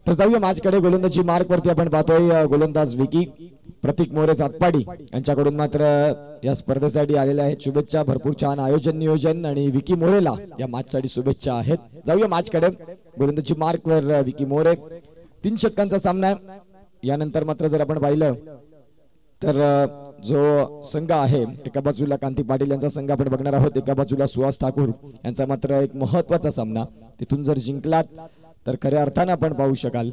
तर जाऊया मॅचकडे. गोलंदाजी मार्क वरती आपण पाहतोय गोलंदाज विकी प्रतीक मोरे सातपाडी यांच्याकडून मात्र या स्पर्धेसाठी आलेल्या आहेत शुभेच्छा. भरपूर छान आयोजन नियोजन आणि विकी मोरेला या मॅच साठी शुभेच्छा आहेत. जाऊया मॅचकडे. गोलंदाजी मार्क वर विकी मोरे 3 षटकांचा सामना आहे. यानंतर मात्र जर आपण पाहिलं तर जो संघ आहे एका बाजूला कांती पाटील यांचा संघ आपण बघणार आहोत, एका बाजूला सुहास ठाकूर यांचा मात्र एक महत्वाचा सामना. तिथून जर जिंकलात तर खऱ्या अर्थाने आपण पाहू शकाल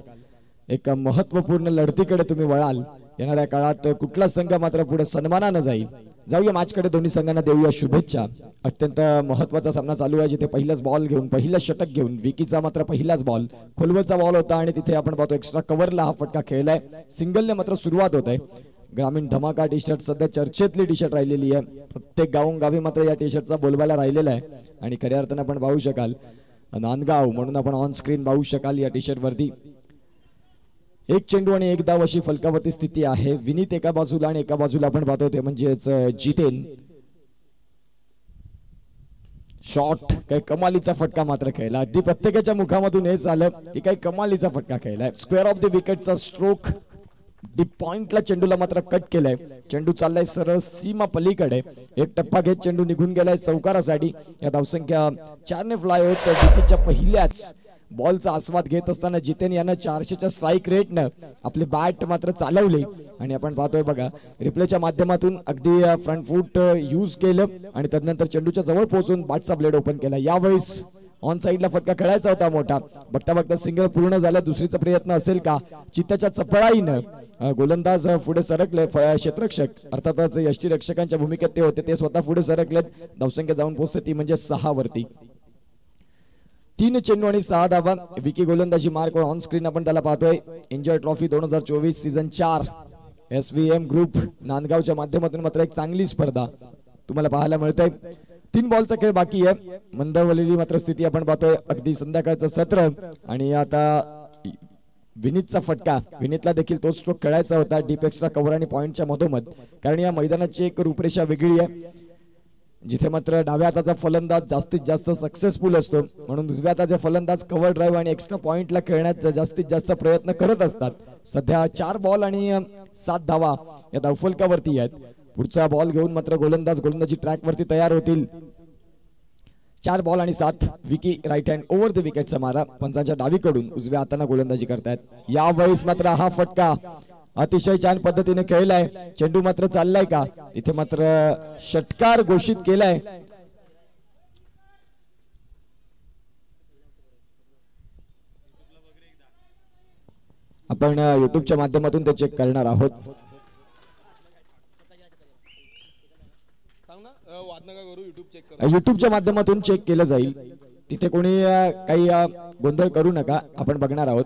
एक महत्वपूर्ण लढतीकडे तुम्ही वळाल. येणाऱ्या काळात कुठला संघ मात्र पुढे सन्मानाने जाईल. जाऊया मॅचकडे. दोन्ही संघांना देऊया शुभेच्छा. अत्यंत महत्वाचा सामना चालू आहे जिथे पहिलाच बॉल घेऊन पहिलं षटक घेऊन विकीचा मात्र पहिलाच बॉल खोलवरचा बॉल होता आणि तिथे आपण पाहतो एक्स्ट्रा कव्हरला हा फटका खेळलाय. सिंगलने मात्र सुरुवात होत आहे. ग्रामीण धमाका टी शर्ट सध्या चर्चेतली टी शर्ट राहिलेली आहे. प्रत्येक गावोगावी मात्र या टी शर्टचा बोलबाला राहिलेला आहे आणि खऱ्या अर्थाने आपण पाहू शकाल नांदगाव म्हणून आपण ऑन स्क्रीन पाहू शकाल या टी शर्ट वरती. एक चेंडू आणि एक धाव अशी फलकावरती स्थिती आहे. विनीत एका बाजूला आणि एका बाजूला आपण पाहतो ते म्हणजेच जितेन. शॉट काही कमालीचा फटका मात्र खेळला. अगदी प्रत्येकाच्या मुखामधून हेच आलं की काही कमालीचा फटका खेळलाय. स्क्वेअर ऑफ द विकेटचा स्ट्रोक डीप पॉइंटला चेंडूला मात्र कट केलाय. चेंडू चाललाय सरळ सीमा पलीकडे. एक टप्पा घेत चेंडू निघून गेलाय चौकारासाठी. या धावसंख्या 4 ने फ्लाय होत विकेटच्या पहिल्याच बॉलचा आस्वाद घेत असताना जितेन यानं 400च्या स्ट्राईक रेटनं आपली बॅट मात्र चालवली आणि आपण पाहतोय बघा रिप्लेच्या माध्यमातून अगदी फ्रंट फूट यूज केलं आणि त्यानंतर चेंडूच्या जवळ पोहोचून बॅटचा ब्लेड ओपन केला. यावेळेस ऑन साइडला फटका खेळायचा होता मोठा. बघता बघता सिंगल पूर्ण झालं. दुसरीचा प्रयत्न असेल का? चित्ताच्या चपळाईनं गोलंदाज पुढे सरकले. क्षेत्ररक्षक अर्थातच यष्टीरक्षकांच्या भूमिकेत ते होते ते स्वतः पुढे सरकलेत. धावसंख्या जाऊन पोहोचते ती म्हणजे 6 वरती. 3 चेंडू आणि 6 धावा. विकी गोलंदाजी मार्क ऑन स्क्रीन आपण त्याला पाहतोय. Enjoy trophy 2024 season 4 SVM group नांदगावच्या माध्यमातून मात्र एक चांगली स्पर्धा तुम्हाला पाहायला मिळते. 3 बॉलचा खेळ बाकी आहे. मंदवलेली मात्र स्थिती आपण पाहतोय. अगदी संध्याकाळचं सत्र आणि आता विनीतचा फटका. विनीतला देखील तो स्ट्रोक खेळायचा होता डीप एक्स्ट्रा कव्हर आणि पॉइंटच्या मधोमध. कारण या मैदानाची एक रूपरेषा वेगळी आहे जिथे मात्र डाव्या हाताचा फलंदाज जास्तीत जास्त सक्सेसफुल असतो. म्हणून उजव्या हाताचे फलंदाज कव्हर ड्राईव्ह आणि एक्स्ट्रा पॉइंटला खेळण्याचा जास्तीत जास्त प्रयत्न करत असतात. सध्या 4 बॉल आणि 7 धावा या धावफलकावरती आहेत. पुढचा बॉल घेऊन मात्र गोलंदाजी ट्रॅक वरती तयार होतील. 4 बॉल आणि 7. Vicky right hand over the विकेटचा मारा. पंचांच्या डावीकडून उजव्या हाताने गोलंदाजी करतायत. यावेळेस मात्र हा फटका अतिशय छान पद्धतीने खेळलाय. चेंडू मात्र चाललाय का? इथे मात्र षटकार घोषित केलाय. आपण युट्यूबच्या माध्यमातून ते चेक करणार आहोत. युट्यूबच्या माध्यमातून चेक केलं जाईल. तिथे कोणी काही गोंधळ करू नका. आपण बघणार आहोत.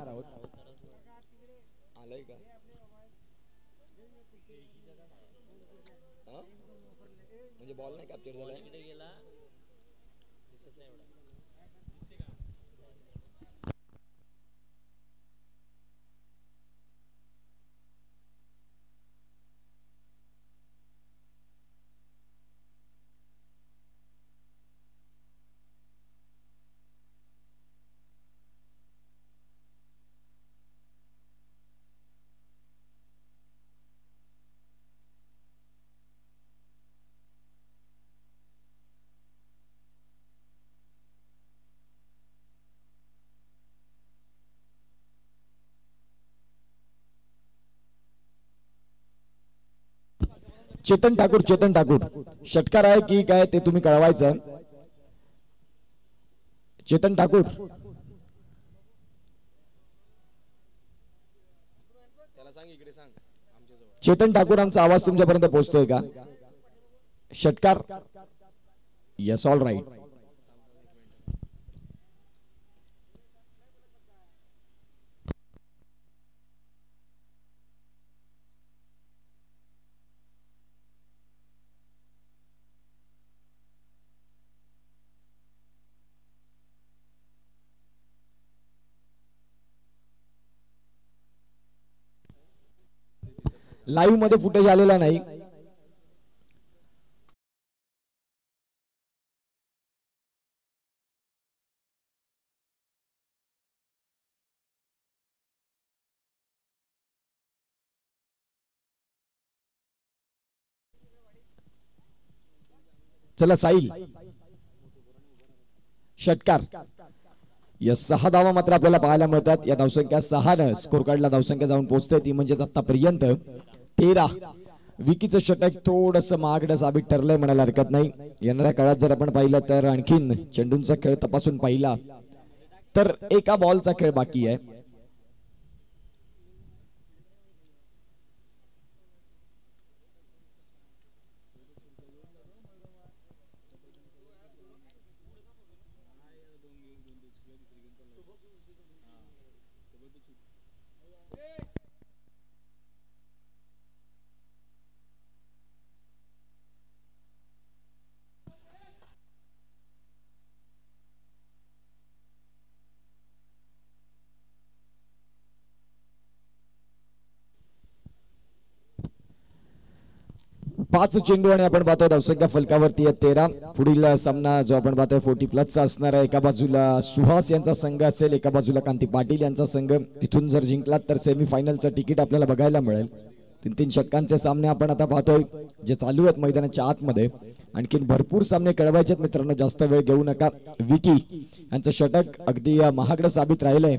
चेतन ठाकूर षटकार आहे की काय ते तुम्ही कळवायचं. चेतन ठाकूर आमचा आवाज तुमच्यापर्यंत पोहोचतोय का? षटकार. Yes all right. लाईव्ह मध्ये फुटेज आलेला नाही. चला साईल षटकार. या 6 धावा मात्र आपल्याला पाहायला मिळतात. या धावसंख्या 6 न स्कोर कार्डला धावसंख्या जाऊन पोहोचते ती म्हणजेच आतापर्यंत 13. विकीचं षटक थोडस महागडं साबित ठरलंय म्हणायला हरकत नाही. येणाऱ्या काळात जर आपण पाहिलं तर आणखीन चेंडूंचा खेळ तपासून पाहिला तर एका बॉलचा खेळ बाकी आहे. पाच चेंडू आणि आपण पाहतोय धावसंख्या फलकावरती आहे 13. पुढील सामना जो आपण पाहतोय 40+ असणार आहे. एका बाजूला सुहास यांचा संघ असेल, एका बाजूला कांती पाटील यांचा संघ. तिथून जर जिंकलात तर सेमीफायनलचं तिकीट आपल्याला बघायला मिळेल. 3-3 षटकांचे सामने आपण आता पाहतोय जे चालू आहेत मैदानाच्या आतमध्ये. आणखीन भरपूर सामने खेळवायचे आहेत मित्रांनो, जास्त वेळ घेऊ नका. विकी यांचं षटक अगदी महागडं साबित राहिलंय,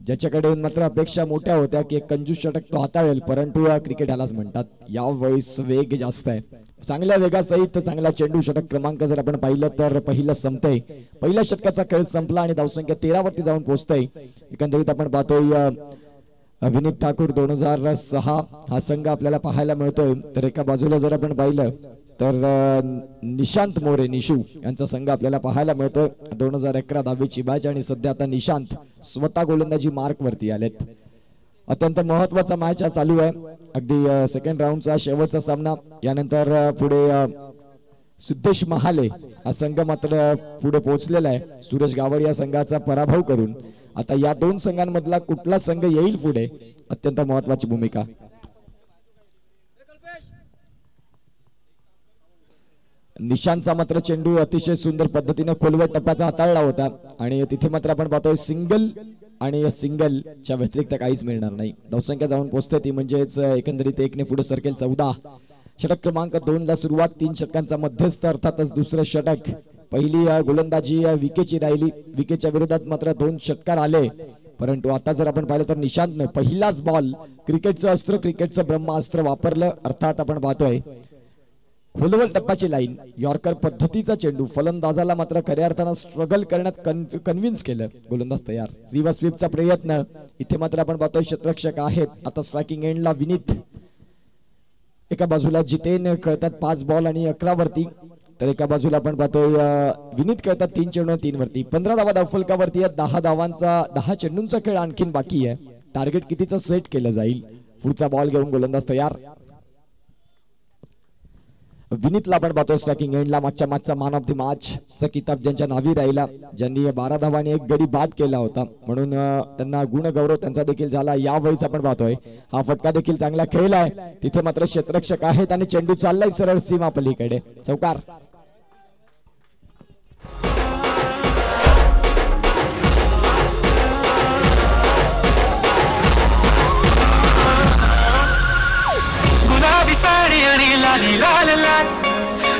ज्याच्याकडे मात्र अपेक्षा मोठ्या होत्या की एक कंजूस षटक तो हाताळेल, परंतु क्रिकेट ह्यालाच म्हणतात यावेळेस वेग जास्त आहे. चांगल्या वेगासहित चांगला चेंडू षटक क्रमांक जर आपण पाहिलं तर पहिलं संपतंय. पहिल्या षटकाचा खेळ संपला आणि धावसंख्या 13 वरती जाऊन पोहोचतंय. एकंदरीत आपण पाहतोय विनीत ठाकूर 2006 हा संघ आपल्याला पाहायला मिळतोय. तर एका बाजूला जर आपण पाहिलं तर निशांत मोरे निशू यांचा संघ आपल्याला पाहायला मिळतोय. 2011 दहावीची बॅच आणि सध्या आता निशांत स्वतः गोलंदाजी मार्क वरती आलेत. अत्यंत महत्वाचा मॅच हा चालू आहे, अगदी सेकंड राऊंडचा शेवटचा सामना. यानंतर पुढे सिद्धेश महाले हा संघ मात्र पुढे पोहोचलेला आहे. सुरेश गावड या संघाचा पराभव करून आता या दोन संघांमधला कुठला संघ येईल पुढे, अत्यंत महत्वाची भूमिका. निशांतचा मात्र चेंडू अतिशय सुंदर पद्धतीने खोलवर टप्प्याचा हाताळला होता आणि तिथे मात्र आपण पाहतोय सिंगल आणि सिंगलच्या व्यतिरिक्त काहीच मिळणार नाही. धावसंख्या जाऊन पोहोचते ती म्हणजेच एकंदरीत 1 ने पुढे सरकेल 14. षटक क्रमांक 2 ला सुरुवात. 3 षटकांचा मध्यस्थ अर्थातच दुसरं षटक. पहिली गोलंदाजी विकेची राहिली. विकेच्या विरोधात मात्र 2 षटकार आले, परंतु आता जर आपण पाहिलं तर निशांतने पहिलाच बॉल क्रिकेटचं अस्त्र, क्रिकेटचं ब्रह्मास्त्र वापरलं. अर्थात आपण पाहतोय खोलवर टप्प्याची लाईन, यॉर्कर पद्धतीचा चेंडू. फलंदाजाला मात्र खऱ्या अर्थानं स्ट्रगल करण्यात कन्व्हिन्स केलं. गोलंदाज तयार. रिव्हर्स स्वीपचा प्रयत्न. इथे मात्र आपण पाहतोय क्षेत्ररक्षक आहेत. आता स्ट्रायकिंग एंडला विनीत. एका बाजूला जितेन खेळतात 5 बॉल आणि 11 वरती, तर एका बाजूला आपण पाहतोय विनीत खेळतात 3 चेंडू 3 वरती. 15 धावा धावफलकावरती आहे. 10 धावांचा 10 चेंडूंचा खेळ आणखीन बाकी आहे. टार्गेट कितीचं सेट केलं जाईल. पुढचा बॉल घेऊन गोलंदाज तयार. विनीतला आपण पाहतोय स्ट्रायकिंग एंडला. मागच्या मॅन ऑफ द मॅच चा किताब ज्यांच्या नावी राहिला, ज्यांनी 12 धावांनी 1 गडी बाद केला होता, म्हणून त्यांना गुणगौरव त्यांचा देखील झाला. यावेळीच आपण पाहतोय हा फटका देखील चांगला खेळलाय. तिथे मात्र क्षेत्ररक्षक आहेत आणि चेंडू चाललाय सरळ सीमा पलीकडे. चौकार. लाल लाल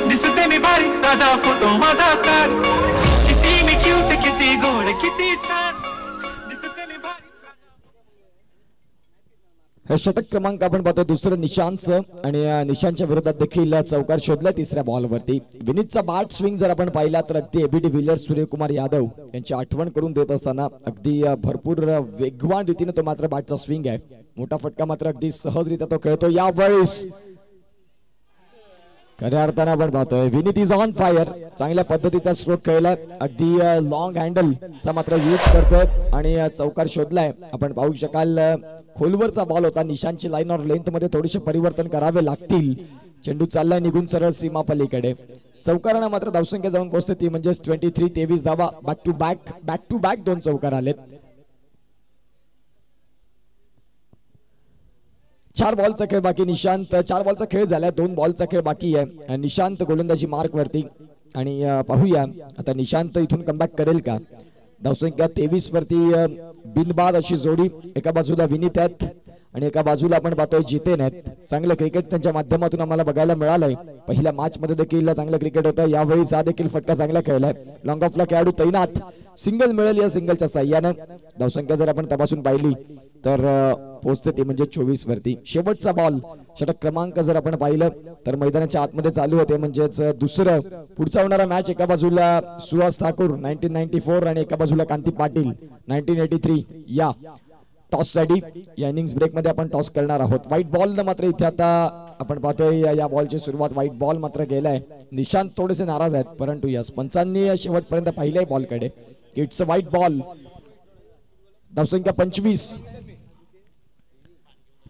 दिसते मी भारी, ताजा फोटो माझा काढ. किती मी क्यूट, किती गोड, किती छान दिसते मी भारी. हे षटक क्रमांक आपण पाहतो दुसरं निशांतचं आणि निशांतच्या विरोधात देखील चौकार शोधला 3ऱ्या बॉलवरती. विनीतचा बॅट स्विंग जर आपण पाहिला तर अगदी एबी डिव्हिलियर्स, सूर्यकुमार यादव यांची आठवण करून देत असताना अगदी भरपूर वेगवान रीतीने तो मात्र बॅटचा स्विंग आहे. मोठा फटका मात्र अगदी सहजरित्या तो खेळतो. यावेळेस खऱ्या अर्थानं आपण पाहतोय विनीत इज ऑन फायर. चांगल्या पद्धतीचा स्ट्रोक खेळलाय. अगदी लॉंग हँडल चा मात्र यूज करतोय आणि चौकार शोधलाय. आपण पाहू शकाल खोलवरचा बॉल होता. निशांची लाईन ऑर लेंथ मध्ये थोडेसे परिवर्तन करावे लागतील. चेंडू चाललाय निघून सरळ सीमा पलीकडे. चौकारांना मात्र धावसंख्या जाऊन पोहोचते ती म्हणजेच 23 धावा. बॅक टू बॅक 2 चौकार आलेत. 4 बॉलचा खेळ बाकी. निशांत 4 बॉलचा खेळ झालाय, 2 बॉलचा खेळ बाकी आहे. निशांत गोलंदाजी मार्क वरती आणि पाहूया आता निशांत इथून कमबॅक करेल का. धावसंख्या 23 वरती बिनबाद अशी जोडी. एका बाजूला विनीत आहेत आणि एका बाजूला आपण पाहतोय जितेन आहेत. चांगलं क्रिकेट त्यांच्या माध्यमातून आम्हाला बघायला मिळालंय. पहिल्या मॅच मध्ये देखील चांगलं क्रिकेट होतं. यावेळी हा देखील फटका चांगला खेळलाय. लॉंग ऑफला खेळाडू तैनात. सिंगल मिळेल. या सिंगलच्या साह्यानं धावसंख्या जर आपण तपासून पाहिली तर पोहोचते ती म्हणजे 24 वरती. शेवटचा बॉल षटक क्रमांक जर आपण पाहिलं तर मैदानाच्या आतमध्ये चालू होते. म्हणजेच दुसरं पुढचा होणारा मॅच एका बाजूला सुहास ठाकूर 1994 आणि एका बाजूला कांती पाटील 1983. या टॉस साठी या इनिंग्स ब्रेक मध्ये आपण टॉस करणार आहोत. व्हाईट बॉल न मात्र इथे आता आपण पाहतोय या बॉलची सुरुवात व्हाईट बॉल मात्र गेलाय. निशांत थोडेसे नाराज आहेत परंतु यस पंचांनी शेवटपर्यंत पाहिलंय बॉलकडे. It's a white ball. धावसंख्या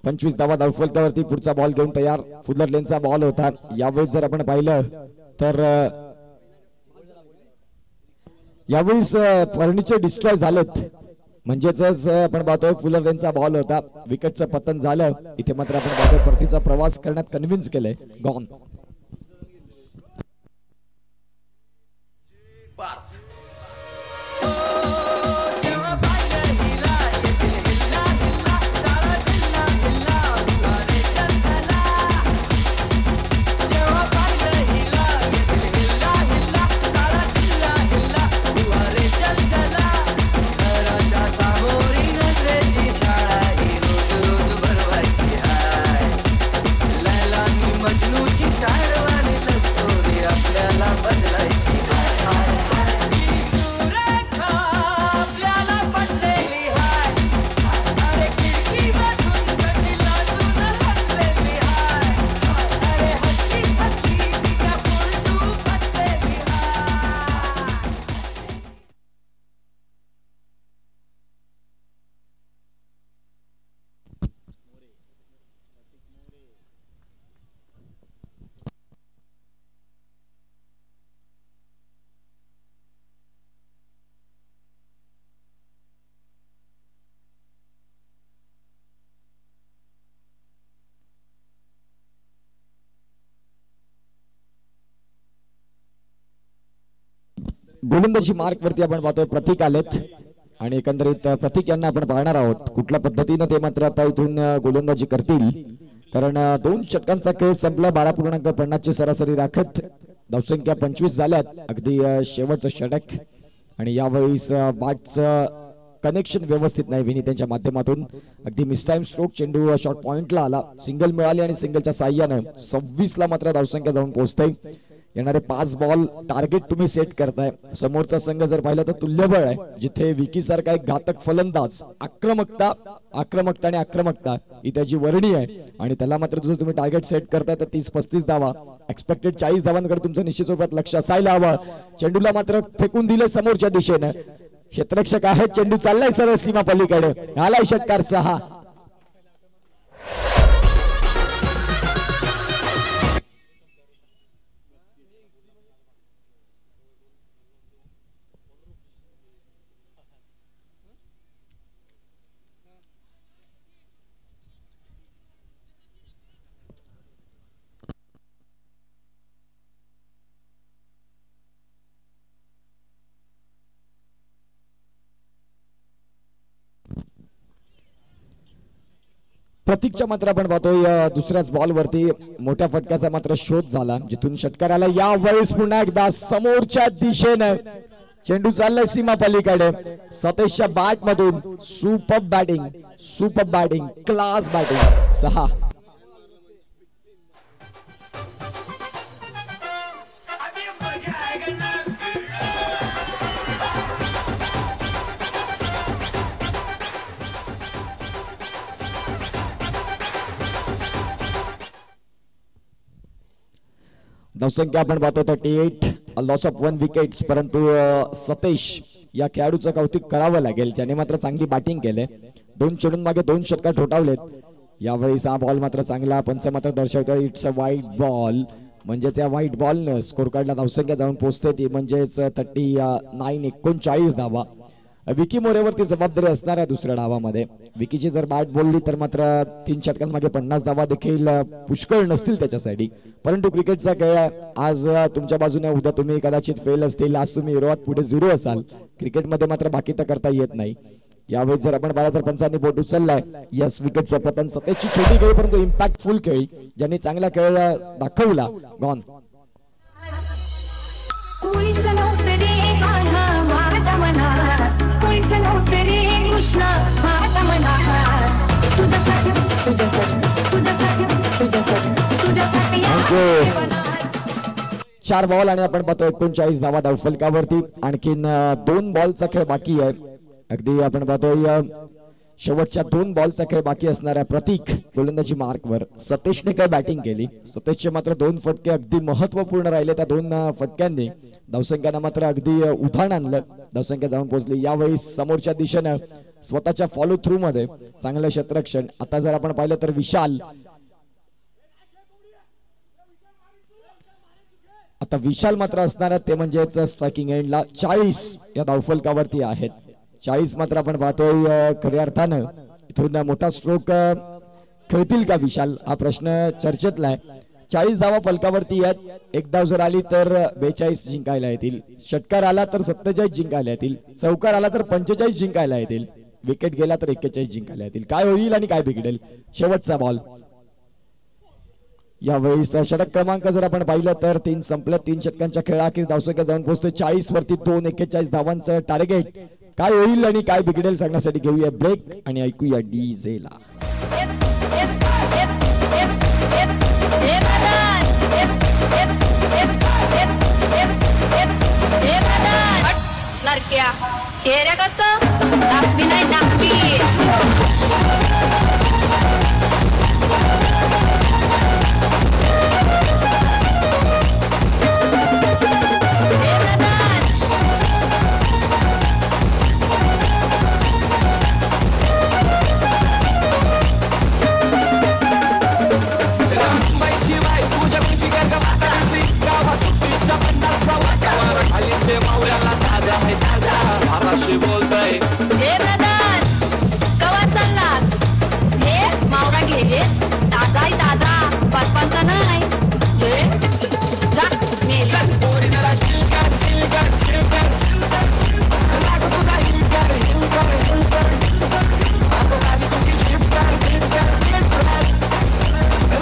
25 धावा धावफलकावरती. पुढचा बॉल घेऊन तयार. फुलर लेनचा बॉल होता. यावेळी जर आपण पाहिलं तर यावेळी फर्निचर डिस्ट्रॉय झालेत. म्हणजेच आपण पाहतोय फुलर लेनचा बॉल होता. विकेटचं पतन झालं. इथे मात्र आपण पाहतोय परतीचा प्रवास करण्यात कन्व्हिन्स केलंय. गॉन. गोलंदाजी मार्क वरती आपण पाहतोय प्रतीक आलेत आणि एकंदरीत प्रतीक यांना आपण पाहणार आहोत कुठल्या पद्धतीने ते मात्र आता इथून गोलंदाजी करतील. कारण 2 षटकांचा खेळ संपला. 12.50 ची सरासरी राखत धावसंख्या 25 झाल्यात. अगदी शेवटचं षटक आणि यावेळी बॅटचं कनेक्शन व्यवस्थित नाही. विनी त्यांच्या माध्यमातून अगदी मिसटाइम स्ट्रोक. चेंडू शॉर्ट पॉइंटला आला. सिंगल मिळाली आणि सिंगलच्या साह्यानं 26 ला मात्र धावसंख्या जाऊन पोहोचते. येणारे 5 बॉल टार्गेट तुम्ही सेट करताय. समोरचा संघ जर पाहिला तर तुल्यबळ आहे. जिथे विकी सारखा एक घातक फलंदाज आक्रमकता आणि आक्रमकता ही त्याची वर्णी आहे आणि त्याला मात्र जर तुम्ही टार्गेट सेट करताय तर 30-35 धावा एक्सपेक्टेड 40 धावांकडे तुमचं निश्चित स्वरूपात लक्ष असायला हवं. चेंडूला मात्र फेकून दिलं समोरच्या दिशेनं. क्षेत्ररक्षक आहेत. चेंडू चाललाय सरळ सीमा पलीकडे. आलाय षटकार 6. प्रतीकच्या मात्र आपण पाहतोय दुसऱ्याच बॉल वरती मोठ्या फटक्याचा मात्र शोध झाला जिथून षटकाराला यावेळेस पुन्हा एकदा समोरच्या दिशेने चेंडू चाललाय सीमा पलीकडे. सतेशच्या बॅट मधून सुपर बॅटिंग क्लास बॅटिंग. 6. धावसंख्या आपण पाहतो 38. Loss of 1 wickets. परंतु सतेश या खेळाडूचं कौतुक करावं लागेल ज्याने मात्र चांगली बॅटिंग केले. 2 चेंडून मागे 2 षटकार ठोठावलेत. यावेळी हा बॉल मात्र चांगला पंच मात्र दर्शवतो इट्स अ व्हाईट बॉल. म्हणजेच या व्हाईट बॉलनं स्कोर कार्डला धावसंख्या जाऊन पोहोचते ती म्हणजेच 39 धावा. विकी मोरेवरती जबाबदारी असणार आहे दुसऱ्या डावामध्ये. विकीची जर बॅट बोलली तर मात्र 3 षटकांमागे 50 धावा देखील पुष्कळ नसतील त्याच्यासाठी. परंतु क्रिकेटचा खेळ आज तुमच्या बाजूने उद्या तुम्ही कदाचित फेल असतील. आज तुम्ही युरोपात पुढे 0 असाल. क्रिकेटमध्ये मात्र बाकी तर करता येत नाही. यावेळी जर आपण पाहिलं तर पंचांनी बोट उचललाय. यस, विकेटचं पतन. सतेजची छोटी खेळी परंतु इम्पॅक्टफुल खेळी, ज्यांनी चांगला खेळ दाखवला. गॉन. चार बॉल आणि आपण पाहतो 39 धावा धावफलकावरती. आणखीन 2 बॉलचा खेळ बाकी आहे. अगदी आपण पाहतोय शेवटच्या 2 बॉलचा खेळ बाकी असणाऱ्या प्रतीक गोलंदाजी मार्कवर. सतेशने काय बॅटिंग केली. सतेशचे मात्र 2 फटके अगदी महत्वपूर्ण राहिले. त्या 2 फटक्यांनी धावसंख्यानं मात्र अगदी उधाण आणलं. धावसंख्या जाऊन पोहोचली. यावेळी समोरच्या दिशेनं स्वतःच्या फॉलो थ्रू मध्ये चांगलं क्षेत्ररक्षण. आता जर आपण पाहिलं तर विशाल, आता विशाल मात्र असणार ते म्हणजेच स्ट्रायकिंग एंडला 40 या धावफलकावरती आहेत. 40 मात्र आपण पाहतोय खऱ्या अर्थानं इथून मोठा स्ट्रोक खेळतील का विशाल, हा प्रश्न चर्चेतला आहे. 40 धावा फलकावरती आहेत. एक धाव जर आली तर 42 जिंकायला येतील. षटकार आला तर 47 जिंकायला येतील. चौकार आला तर 45 जिंकायला येतील. विकेट गेला तर 41 जिंकायला येतील. काय होईल आणि काय बिघडेल. शेवटचा बॉल. यावेळी षटक क्रमांक जर आपण पाहिलं तर 3 संपलं. 3 षटकांच्या खेळाखेर धावसंख्या जाऊन पोहोचते 40 वरती. 41 धावांचं टार्गेट. काय होईल आणि काय बिघडेल सांगण्यासाठी घेऊया ब्रेक आणि ऐकूया डीजेला. बोलतोय हे ब्रदर कवा चाललास. हे मावरा घे ताजा आहे ताजा, बर्फांचा नाही. जा चल पोरी जरा चिलकर चिलकर चिलकर लागू तुझा हिलकर हिलकर हिलकर आगो गाली तुझी शिपकर हिलकर हिलकर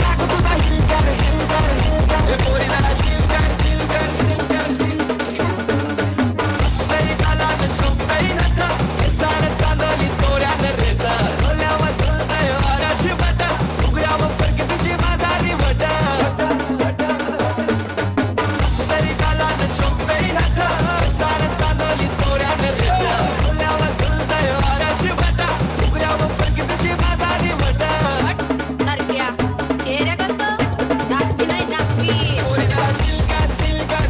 लागू तुझा हिलकर हिलकर हिलकर हे पोरी जरा चिलकर चिलकर चिलकर तरी काला न शोभतय नका हे सारं चांदली तोऱ्यानं रेता डोल्यावर चलतय वाराशी बटा उघड्यावर फरक तुझी माझारी बटा तरी काला न शोभतय नका हे सारं चांदली तोऱ्यानं रेता डोल्यावर चलतय वाराशी बटा उघड्यावर फरक तुझी माझारी बटा नरक्या एऱ्या करतो नाटकी नाही नाटकी पोरी जरा चिलकर चिलकर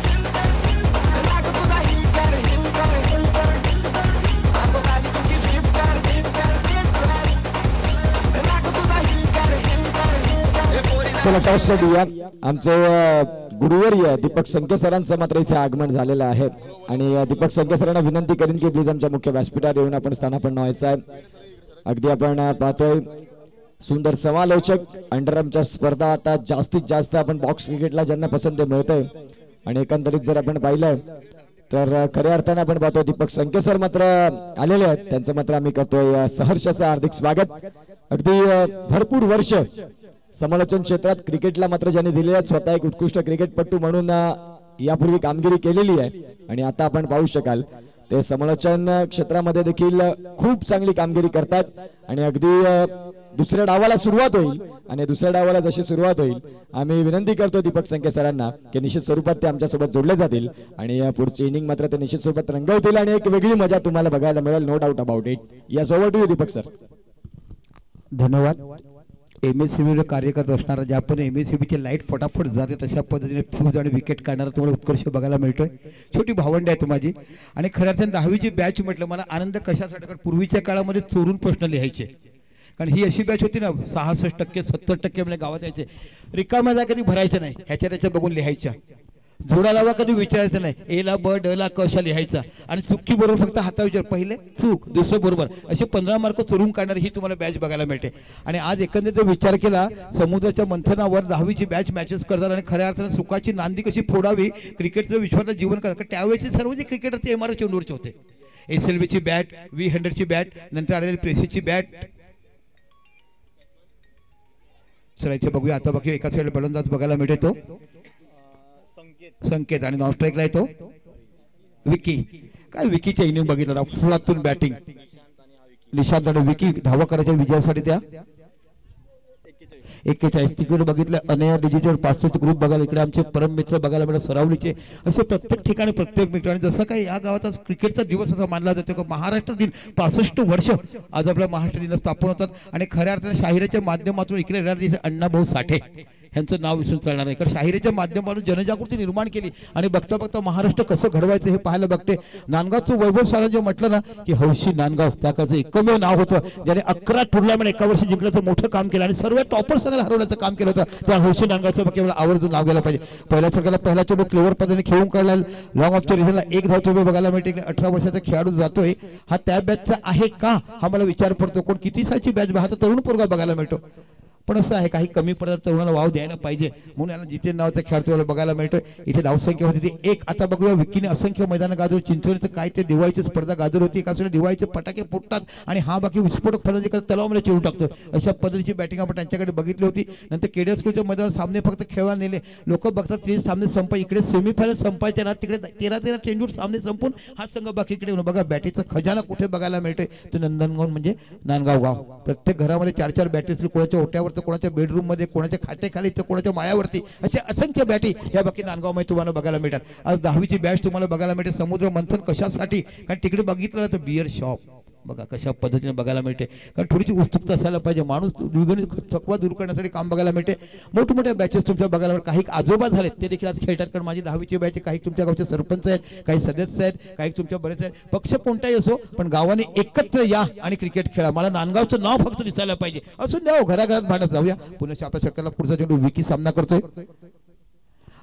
चिलकर चिलकर लागू तुझा हिलकर हिलकर हिलकर आगो गाली तुझी शिपकर हिलकर हिलकर लागू तुझा हिलकर हिलकर हिलकर हे पोरी चला टॉस देऊया. आमचे गुरुवर्य दीपक संके सरांचं मात्र इथे आगमन झालेलं आहे आणि दीपक संके सरांना विनंती करीन की प्लीज आमच्या मुख्य व्यासपीठावर येऊन आपण स्थानापन्न व्हायचं आहे. अगदी आपण पाहतोय सुंदर समालोचक. अंडरआर्मच्या स्पर्धा आता जास्तीत जास्त आपण बॉक्स क्रिकेटला ज्यांना पसंती मिळते आणि एकंदरीत जर आपण पाहिलं तर खऱ्या अर्थाने आपण पाहतो दीपक संके सर मात्र आलेले आहेत. त्यांचं मात्र आम्ही करतोय सहर्षाचं हार्दिक स्वागत. अगदी भरपूर वर्ष समालोचन क्षेत्रात क्रिकेटला मात्र ज्यांनी दिलेले आहेत, स्वतः एक उत्कृष्ट क्रिकेटपटू म्हणून यापूर्वी कामगिरी केलेली आहे आणि आता आपण पाहू शकाल ते समालोचन क्षेत्रामध्ये देखील खूप चांगली कामगिरी करतात. आणि अगदी दुसऱ्या डावाला सुरुवात होईल आणि दुसऱ्या डावाला जशी सुरुवात होईल आम्ही विनंती करतो दीपक संके सरांना की निश्चित स्वरूपात ते आमच्यासोबत जोडले जातील आणि पुढची इनिंग मात्र ते निश्चित स्वरूपात रंगवतील आणि एक वेगळी मजा तुम्हाला बघायला मिळेल. No doubt about it. Yes, over to you Deepak sir. धन्यवाद. MSCB कार्य करत असणारा ज्या पण MSCBची लाईट फटाफट जाते तशा पद्धतीने फ्यूज आणि विकेट काढणारा तुम्हाला उत्कर्ष बघायला मिळतोय. छोटी भावंड आहे माझी आणि खऱ्या अर्थाने 10वीची बॅच म्हटलं मला आनंद कशासाठी, कारण पूर्वीच्या काळामध्ये चोरून प्रश्न लिहायचे. कारण ही अशी बॅच होती ना 66% 70% म्हणजे गावात यायचे रिकाम्या जागा कधी भरायच्या नाही, ह्याच्या त्याच्या बघून लिहायच्या. जोडा लावा कधी विचारायचं नाही, ए ला ब ड ला क अशा लिहायचा आणि चुकी बरोबर फक्त हाता विचार, पहिले चूक दुसरं बरोबर असे 15 मार्क चोरून काढणारी ही तुम्हाला बॅच बघायला मिळते. आणि आज एकंदरीत विचार केला समुद्राच्या मंथनावर 10वीची बॅच मॅचेस करतात आणि खऱ्या अर्थाने सुखाची नांदी कशी फोडावी क्रिकेटचं विश्वाचं जीवन करतात. त्यावेळेचे सर्व जे क्रिकेटर ते MR चेंडूरचे होते. SLV ची बॅट, V100 ची बॅट, नंतर आलेली प्रेसीची बॅट. चला इथे बघूया आता. बाकी एका साईड फलंदाज बघायला मिळतो संकेत आणि नॉन स्ट्राईकला येतो विकी. काय विकीच्या इनिंग बघितलं फुलातून बॅटिंग. निशांत आणि विकी धावा करायच्या विजयासाठी त्या 41 तिकडे बघितलं. अनया डिजिटल 500 ग्रुप बघायला इकडे आमचे परम मित्र बघायला मिळत सरावलीचे. असे प्रत्येक ठिकाणी प्रत्येक मित्र. आणि जसं काही या गावात आज क्रिकेटचा दिवस असा मानला जातो की महाराष्ट्र दिन 65 वर्ष आज आपल्या महाराष्ट्र दिन स्थापन होतात. आणि खऱ्या अर्थाने शाहिराच्या माध्यमातून इकडे येणारे अण्णाभाऊ साठे यांचं नाव विसरून चालणार नाही. कारण शाहिरीच्या माध्यमातून जनजागृती निर्माण केली आणि बघता बघता महाराष्ट्र कसं घडवायचं हे पाहायला बघते. नांदगावचं वैभव सारा जे म्हटलं ना की हौशी नांदगाव, त्याचं एकमेव नाव होतं ज्याने 11 टुर्नामेंट एका वर्षी जिंकण्याचं मोठं काम केलं आणि सर्व टॉपर संघाला हरवण्याचं काम केलं होतं. त्या हौशी नांदगावचं केवळ आवर्जून नाव गेलं पाहिजे. पहिल्या संघाला पहिला चेंडू क्लेवर पद्धतीने खेळून काढला. लॉंग ऑफच्या रिझनला एक धाव चेंडू बघायला मिळते. 18 वर्षाचा खेळाडू जातोय. हा त्या बॅचचा आहे का हा मला विचार पडतो. कोण किती सालची बॅच हा तर तरुण पोरगा बघायला मिळतो. पण असं आहे काही कमी पडतात तरुणाला वाव द्यायला पाहिजे म्हणून याला जितेन नावाचा खेळाडू बघायला मिळतोय. इथे धावसंख्या होती ती 1. आता बघूया विकीने असंख्य मैदान गाजवलं. चिंचवलीचं काय ते दिवाळीची स्पर्धा गाजर होती. एका दिवाळीचे फटाके फुटतात आणि हा बाकी विस्फोटक फलंदाजी तलावामध्ये चिरून टाकतो. अशा पद्धतीची बॅटिंग आपण त्यांच्याकडे बघितली होती. नंतर केडीआर स्कूलच्या मैदानावर सामने फक्त खेळवा नेले. लोक बघतात ते सामने संपाय इकडे सेमीफायनल संपायचे ना तिकडे 13 चेंडूर सामने संपून हा संघ बाकी इकडे बघा बॅटीचा खजाना कुठे बघायला मिळतोय तो नंदनगाव म्हणजे नांदगाव गाव. प्रत्येक घरामध्ये 4-4 बॅटी असतील. कोणाच्या ओट्यावर तर कोणाच्या बेडरूम मध्ये, कोणाच्या खाटेखाली तर कोणाच्या माळ्यावरती अशा असंख्य बॅटी या बाकी नांदगाव मध्ये तुम्हाला बघायला मिळतात. आज 10वीची बॅच तुम्हाला बघायला मिळते. समुद्र मंथन कशासाठी कारण तिकडे बघितलं तर बियर शॉप बघा कशा पद्धतीने बघायला मिळते. कारण थोडीशी उत्सुकता असायला पाहिजे. माणूस द्विगुणित थकवा दूर करण्यासाठी काम बघायला मिळते. मोठमोठ्या बॅचेस तुमच्या बघायला मिळतात. काही आजोबा झालेत ते देखील आज खेळतात. कारण माझी 10वीची बॅच काही तुमच्या गावचे सरपंच आहेत, काही सदस्य आहेत, काही तुमच्या बरेच आहेत. पक्ष कोणताही असो पण गावाने एकत्र या आणि क्रिकेट खेळा. मला नांदगावचं नाव फक्त दिसायला पाहिजे. असून द्या घराघरात भांडत जाऊया. पुन्हा आपल्या षटकाला पुढचा चेंडू विकी सामना करतोय.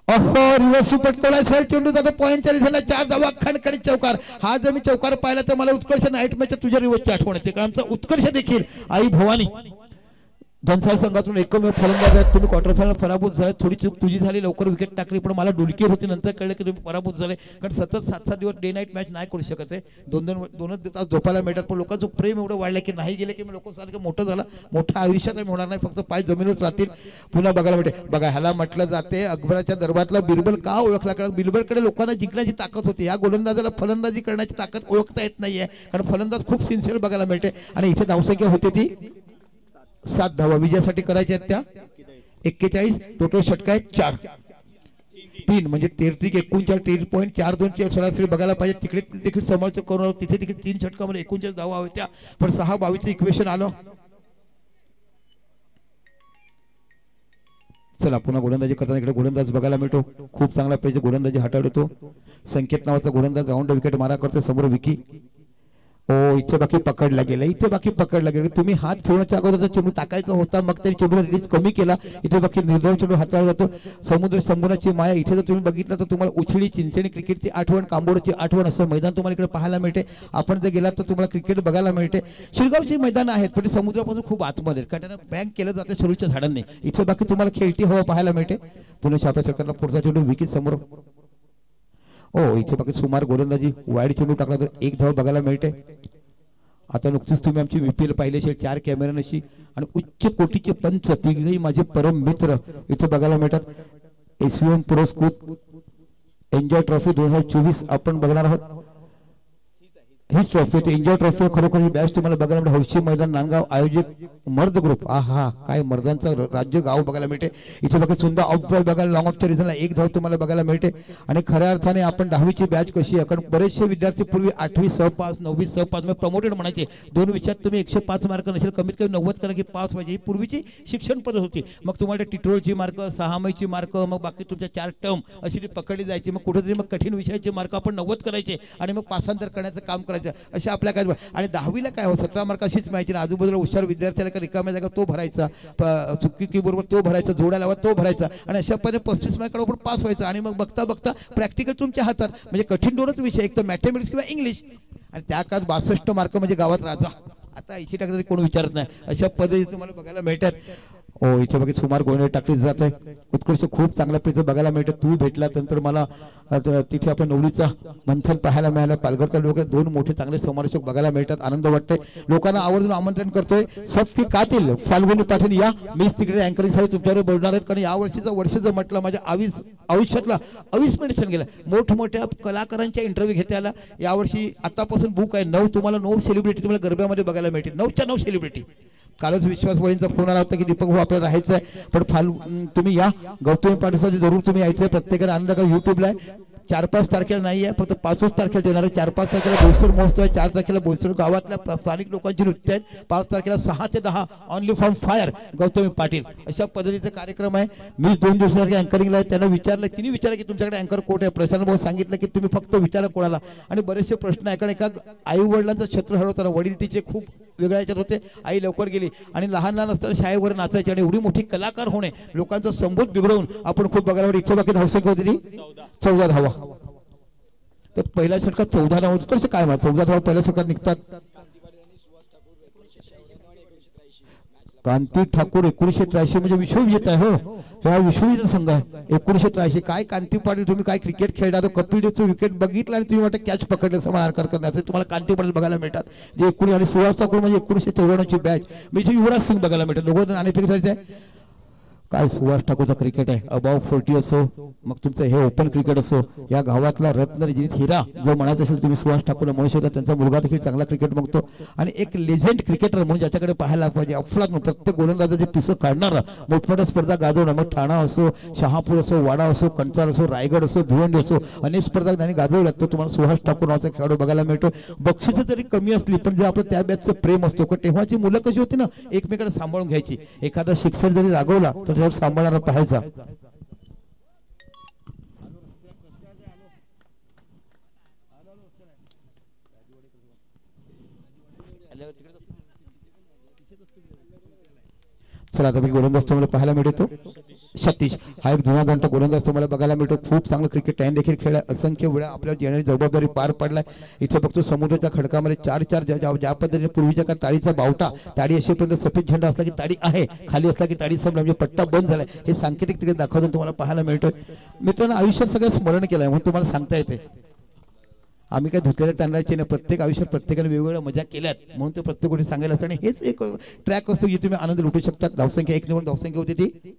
अहो रिव्हर्स पटकवला साईड चेंडू जातो. पॉईंट 40 झाला. 4 धावा खणखणीत चौकार. हा जर मी चौकार पाहिला तर मला उत्कर्ष नाईट मॅच तुझ्या रिव्हर्सची आठवण येते. कारण आमचा उत्कर्ष देखील आई भवानी धनसाळ संघातून एकमेव फलंदाज आहेत. तुम्ही क्वार्टर फायनल पराभूत झाले. थोडी चूक तुझी झाली, लवकर विकेट टाकली पण मला डुलकी होती. नंतर कळलं की तुम्ही पराभूत झाले. कारण सतत 7-7 दिवस डे नाईट मॅच नाही करू शकत आहे. 2-2 तास झोपायला मिळतात. पण लोकांचं प्रेम एवढं वाढलं की नाही गेले की मी लोक सारखं मोठं झालं. मोठ्या आयुष्यात होणार नाही. फक्त पाय जमिनीवर राहतील. पुन्हा बघायला मिळते. बघा ह्याला म्हटलं जाते अकबराच्या दरबारातला बिरबल का ओळखला. कारण बिरबलकडे लोकांना जिंकण्याची ताकद होती. या गोलंदाजाला फलंदाजी करण्याची ताकद ओळखता येत नाहीये. कारण फलंदाज खूप सिन्सिअर बघायला मिळते. आणि इथे धावसंख्या होती ती 7 धावा विजयासाठी करायच्या आहेत त्या 41. टोटल षटक आहेत 4-3 म्हणजे 39 13.42 सरासरी बघायला पाहिजे. तिकडे देखील समालोचक करून तिथे देखील 3 षटकामध्ये 39 धावा होत्या. पण 6-22 इक्वेशन आलं. चला पुन्हा गोलंदाजी करताना इकडे गोलंदाज बघायला मिळतो. खूप चांगला पाहिजे गोलंदाजी हाताळतो. संकेत नावाचा गोलंदाज राऊंड विकेट मारा करतो. समोर विकी. ओ इथे बाकी पकडला गेला. इथे बाकी पकडला गेला. तुम्ही हात फिरवण्याच्या अगोदर चेंडू टाकायचा होता. मग तरी चेंडू रिलीज कमी केला. इथे बाकी निर्धाव चेंडू हाताळला जातो. समुद्र संबोनाची माया. इथे जर तुम्ही बघितलं तर तुम्हाला उछळी चिंचणी क्रिकेटची आठवण, कांबोडची आठवण असं मैदान तुम्हाला इकडे पाहायला मिळते. आपण जर गेलात तर तुम्हाला क्रिकेट बघायला मिळते. शिरगावची मैदान आहेत पण समुद्रापासून खूप आतमध्ये कारण त्यांना बँक केलं जातं शरूच्या झाडांनी. इथे बाकी तुम्हाला खेळती हवा पाहायला मिळते. पुणे छाप्या सरकारला पुढचा चेंडू विकी समोर. ओ इथे बाकी सुमार गोलंदाजी वाईड चेंडू टाकला तर 1 धाव बघायला मिळते. आता नुकतीच तुम्ही आमची VPL पाहिली असेल 4 कॅमेऱ्यांशी आणि उच्च कोटीचे पंच तिघही माझे परम मित्र इथे बघायला मिळतात. SVM पुरस्कृत एन्जॉय ट्रॉफी 2024 आपण बघणार आहोत. हीच ट्रॉफी एन्जॉय ट्रॉफी खरोखर ही बॅच तुम्हाला बघायला मिळते. हौशी मैदान नांदगाव आयोजित मर्द ग्रुप. हा काय मर्दांचा राज्य गाव बघायला मिळते. इथे बघा सुंदर ऑफ बॉल बघायला लॉंग ऑफच्या रिझनला 1 धाव तुम्हाला बघायला मिळते. आणि खऱ्या अर्थाने आपण 10वीची बॅच कशी आहे कारण बरेचसे विद्यार्थी पूर्वी 8वी सहपास 9वी सहपास म्हणजे प्रमोटेड म्हणायचे. 2 विषयात तुम्ही 105 मार्क नसेल कमीत कमी 90 करा की पास व्हायचे. ही पूर्वीची शिक्षण पद्धत होती. मग तुम्हाला टिटोळची मार्क 6 महिची मार्क मग बाकी तुमच्या 4 टर्म अशी ती पकडली जायची. मग कुठेतरी मग कठीण विषयाचे मार्क आपण 90 करायचे आणि मग पासांतर करण्याचं काम करायचं. अशा आपल्या काय आणि 10वीला काय हो 17 मार्क अशीच माहिती ना. आजूबाजूला हुशार विद्यार्थ्याला का रिकाम्या जागा तो भरायचा. चुकी बरोबर तो भरायचा. जोड्या लावा तो भरायचा. आणि अशा पद्धतीने 35 मार्कावर पास व्हायचं. आणि मग बघता बघता प्रॅक्टिकल तुमच्या हातात म्हणजे कठीण 2च विषय एक तर मॅथमॅटिक्स किंवा इंग्लिश. आणि त्या काळात 62 मार्क म्हणजे गावात राजा. आता 80 टक्के कोण विचारत नाही. अशा पद्धतीने तुम्हाला बघायला मिळतात. ओ इथे बघा सुमार गोंधळ टाकली जात आहे. उत्कृष्ट खूप चांगल्या प्रयत्न बघायला मिळतं. तू भेटला नंतर मला तिथे आपल्या नवरीचा मंथन पाहायला मिळालं. पालघरच्या लोक दोन मोठे चांगले समालोचक बघायला मिळतात. आनंद वाटतोय. लोकांना आवर्जून आमंत्रण करतोय. सबकी कातील फाल्गुनी पाटील या मीच तिकडे अँकरिंग साठी तुमच्यावर बोलणार आहेत. कारण या वर्षीचं वर्ष जर म्हटलं माझ्या आयुष्यातला अविस्मरणीय गेला. मोठमोठ्या कलाकारांच्या इंटरव्ह्यू घेता आला. यावर्षी आतापासून बुक आहे 9 तुम्हाला 9 सेलिब्रिटी तुम्हाला गरब्यामध्ये बघायला मिळतील. 9च्या 9 सेलिब्रिटी. कालच विश्वास वळींचा फोन आला होता की दीपक भाऊ आपल्याला राहायचं आहे पण तुम्ही या गौतमी पाटीलसाठी जरूर तुम्ही यायचं आहे. प्रत्येकाने आनंद का युट्यूबला आहे. 4-5 तारखेला नाही आहे फक्त 5च तारखेला देणार आहे. 4-5 तारखेला बोईसर महोत्सव आहे. 4 तारखेला बोईसर गावातल्या स्थानिक लोकांची नृत्य आहेत. 5 तारखेला 6 ते 10 only for fire Gautami Patil अशा पद्धतीचा कार्यक्रम आहे. मी 2 दिवसासाठी अँकरिंगला आहे. त्यांना विचारलं तिने विचारलं की तुमच्याकडे अँकर कोट आहे. प्रशांत भाऊ सांगितलं की तुम्ही फक्त विचारा कोणाला. आणि बरेचसे प्रश्न ऐकून एका आई वडिलांचं छत्र हरवताना वडील तिचे खूप वेगळ्या याच्यात होते. आई लवकर गेली आणि लहान लहान असताना शाळेवर नाचायचे आणि एवढी मोठी कलाकार होणे लोकांचा संबोध बिघडवून आपण खूप बघायला इथे बाकी धावसंख्या होती 14 धावा. तर पहिल्या षटकात 14 धावा कसं काय म्हणा 14 धावा पहिल्या षटकात निघतात. कांती ठाकूर 1983 म्हणजे विश्वविजेता आहे. हो हा विश्वविजेता संघ आहे 1983. काय कांती पाटील तुम्ही काय क्रिकेट खेळला तो कपिल देवचं विकेट बघितलं आणि तुम्ही वाटतं कॅच पकडलं समाधान करण्याचं तुम्हाला कांती पाटील बघायला मिळतात. जे 19 आणि सुहास ठाकूर म्हणजे 1994 बॅच म्हणजे युवराज सिंग बघायला मिळतात. लोक आणि काय सुहास ठाकूरचा क्रिकेट आहे. अबाव 40 असो मग तुमचं हे ओपन क्रिकेट असो या गावातला रत्न हिरा जो म्हणायचं असेल तुम्ही सुहास ठाकूरला म्हणू शकता. त्यांचा मुलगा देखील चांगला क्रिकेट बघतो आणि एक लेजेंड क्रिकेटर म्हणून ज्याच्याकडे पाहायला पाहिजे अफलातून प्रत्येक गोलंदाजाचे पिसं काढणारा मोठमोठ्या स्पर्धा गाजवणार. मग ठाणा असो शहापूर असो वाडा असो कंचार असो रायगड असो भिवंडी असो अनेक स्पर्धा त्यांनी गाजवल्यात. तो तुम्हाला सुहास ठाकूर नावाचा खेळाडू बघायला मिळतो. बक्षिसं जरी कमी असली पण जे आपलं त्या बॅचचं प्रेम असतो तेव्हाची मुलं कशी होती ना एकमेकांना सांभाळून घ्यायची. एखादा शिक्षक जरी रागवला तर त्यावर सांभाळणारा पाहायचा. चला आता गोलंदाज तुम्हाला पाहायला मिळतो. सतीश हा एक जुना घंटा गोलंदाज तुम्हाला बघायला मिळतो. खूप चांगलं क्रिकेट टाइम देखील खेळला. असंख्य वेळा आपल्याला येणारी जबाबदारी पार पडलाय. इथे फक्त समुद्राच्या खडकामध्ये 4-4 ज्या पद्धतीने पूर्वीच्या का ताडीचा बावटा ताडी असेपर्यंत सफेद झेंडा असला की ताडी आहे खाली असला की ताडी संपला म्हणजे पट्टा बंद झालाय हे सांकेतिक तिकडे दाखवून तुम्हाला पाहायला मिळतोय. मित्रांनो आयुष्यात सगळं स्मरण केलंय म्हणून तुम्हाला सांगता येते. आम्ही काय धुतलेल्या तांदळाची नाही. प्रत्येक आयुष्यात प्रत्येकाने वेगवेगळ्या मजा केल्यात म्हणून ते प्रत्येक गोष्टी सांगायला असतं. आणि हेच एक ट्रॅक असतो जे तुम्ही आनंद लुटू शकतात. धावसंख्या 1 निवड धावसंख्या होती ती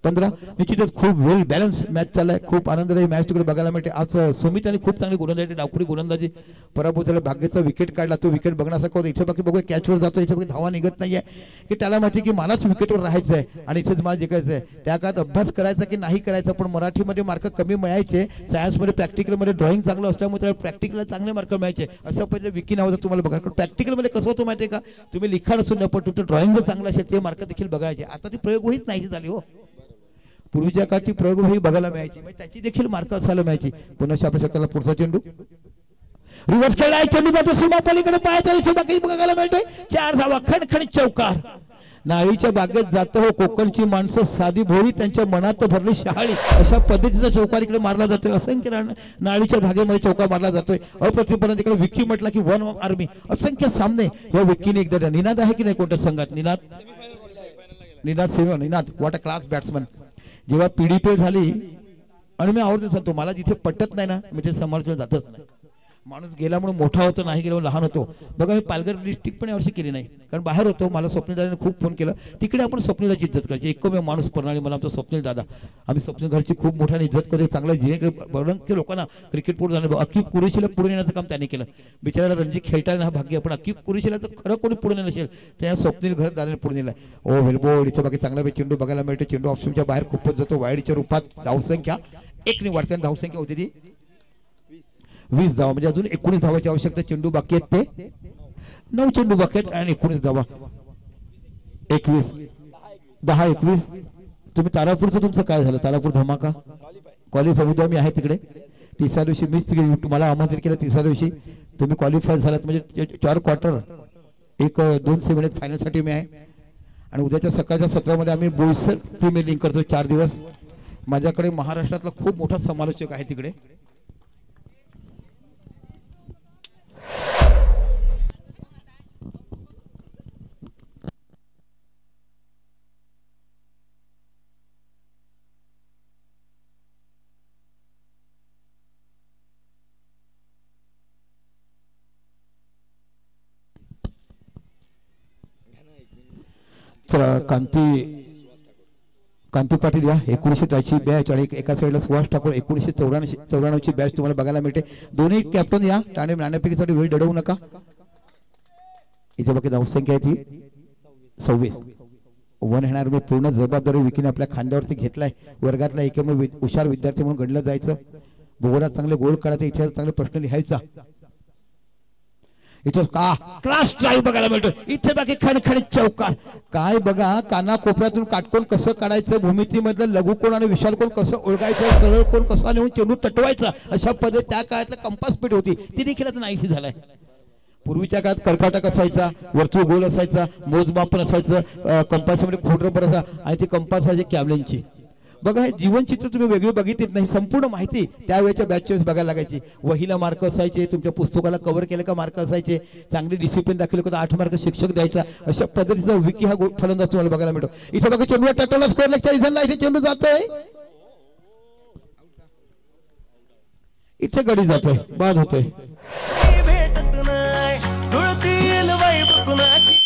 15. निश्चितच खूप वेल बॅलन्स मॅच चाललाय. खूप आनंददायी मॅच तिकडे बघायला मिळते. आज सुमित आणि खूप चांगली गोलंदाजी डावखुरी गोलंदाजी पराभूत झाला. भाग्याचा विकेट काढला तो विकेट बघण्यासारखा होता. इथे बाकी बघूया कॅचवर जातो इथे बाकी धावा निघत नाहीये की त्याला माहिती की मलाच विकेटवर राहायचं आहे आणि इथेच मला जिंकायचं आहे. त्या काळात अभ्यास करायचा की नाही करायचा पण मराठीमध्ये मार्क कमी मिळायचे. सायन्समध्ये प्रॅक्टिकलमध्ये ड्रॉइंग चांगलं असल्यामुळे त्याला प्रॅक्टिकलला चांगले मार्क मिळायचे. असं पहिले विकी नाव तुम्हाला बघा. प्रॅक्टिकलमध्ये कसं होतं माहिती आहे का तुम्ही लिखाण असून पण तुमचं ड्रॉइंग जर चांगलं असेल ते मार्क देखील बघायचे. आता ती प्रयोग होईच नाही झाली. हो पूर्वीच्या काळात प्रयोग ही बघायला मिळायची म्हणजे त्याची देखील मार्क असायला मिळायची. पुन्हा आपल्या षटकाला पुढचा चेंडू रिव्हर्स खेळलाय. चेंडू जातो सीमा पलीकडे पाहायचा इथे बाकी बघायला मिळतोय. 4 धावा खणखणीत चौकार. नाळीच्या बागेत जातो हो कोकणची माणसं साधी भोळी त्यांच्या मनात भरली शहाळी अशा पद्धतीचा चौकार इकडे मारला जातोय. असंख्य नाळीच्या धागेमध्ये चौकार मारला जातोय. अप्रतिमपणे तिकडे विकी म्हटला की 1 आर्मी असंख्य सामने या विकीने एकदा निनाद आहे की नाही कोणत्या संघात निनाद सेवा Ninad what a class batsman. जेव्हा पीडीपी झाली आणि मी आवडतो सांगतो मला जिथे पटत नाही ना मी ते समालोचना जातच नाही. माणूस गेल्यामुळे मोठा होतो नाही गेल्यामुळे लहान होतो. बघा मी पालघर डिस्ट्रिक्ट पण यावर्षी केली नाही कारण बाहेर होतो. मला स्वप्नील दादाने खूप फोन केला. तिकडे आपण स्वप्नीलाची इज्जत करायची. एकमेव माणूस प्रणाली मला आमचा स्वप्नील दादा. आम्ही स्वप्नील घरची खूप मोठ्याने इज्जत करतो. चांगला जिकडे लोकांना क्रिकेट पुढे जाणं अख्खी कुरेशीला पुढे नेण्याचं काम त्यांनी केलं. बिचाराला रणजी खेळताना हा भाग्य पण अख्खी कुरेशीला तर खरं कोणी पुढे नेलं असेल त्या स्वप्नील घर दादाने पुढे नेला. ओ वेलबोर्ड इथं बाकी चांगला चेंडू बघायला मिळतो. चेंडू ऑप्शनच्या बाहेर खूपच जातो. वाईडच्या रूपात धावसंख्या 1 ने वाढते. धावसंख्या होती ती 20 धावा म्हणजे अजून 19 धावाची आवश्यकता. चेंडू बाकी आहेत ते 9 चेंडू बाकी आहेत आणि 19 धावा 21 10-21. तुम्ही तारापूरचं तुमचं काय झालं. तारापूर धमाका क्वालिफाय उद्या मी आहे तिकडे. 3ऱ्या दिवशी मीच तिकडे तुम्हाला आमंत्रित केलं. 3ऱ्या दिवशी तुम्ही क्वालिफाय झालात म्हणजे 4 क्वार्टर 2 सेमी फायनलसाठी मी आहे. आणि उद्याच्या सकाळच्या सत्रामध्ये आम्ही बोईसर प्रीमियर लीग करतो 4 दिवस. माझ्याकडे महाराष्ट्रातला खूप मोठा समालोचक आहे तिकडे. चला कांती पाटील या 1983 बॅच आणि एका साईडला सुभाष ठाकूर 1994 बॅच तुम्हाला बघायला मिळते. दोन्ही कॅप्टन या ठाणे नाणेफेकीसाठी वेळ दडवू नका. इथे बाकी धावसंख्या आहे ती 26. वन हँड आर्मी पूर्ण जबाबदारी विकीने आपल्या खांद्यावरती घेतलाय. वर्गातला एकमेव हुशार विद्यार्थी म्हणून गणलं जायचं. बोगडात चांगले गोल काढायचे, इतिहास चांगले प्रश्न लिहायचा. इथे का क्लास ड्राईव्ह बघायला मिळतो. इथे बाकी खणखणीत चौकार काय बघा. काना कोपऱ्यातून काटकोण कसं काढायचं, भूमितीमधलं लघु कोण आणि विशाल कोण कसं ओळखायचं, सरळ कोण कसा नेऊन चेंडू तटवायचा, अशा पद्धती त्या काळातल्या कंपास पीठ होती ती देखील आता नाहीशी झालाय. पूर्वीच्या काळात कर्काटक असायचा, वर्तुळ गोल असायचा, मोजमाप पण असायचं, कंपासमध्ये खोड रबर असायचा आणि ती कंपास असायची कॅबलेनची. बघा हे जीवनचित्र तुम्ही वेगळी बघितलीच नाही. संपूर्ण माहिती त्यावेळेच्या बॅचेस बघायला लागायची. वहीला मार्क असायचे, तुमच्या पुस्तकाला कव्हर केलं का मार्क असायचे, चांगली डिसिप्लिन दाखवलं का 8 मार्क शिक्षक द्यायचा. अशा पद्धतीचा विकी हा फलंदाज तुम्हाला बघायला मिळतो. इथे बघा चेंडू टाटवला, स्कोअर लेग 40 झाला. इथे चेंडू जातोय, इथे गडी जातोय, बाद होतोय. भेटत नाही जुळतील वैभ कुणाची.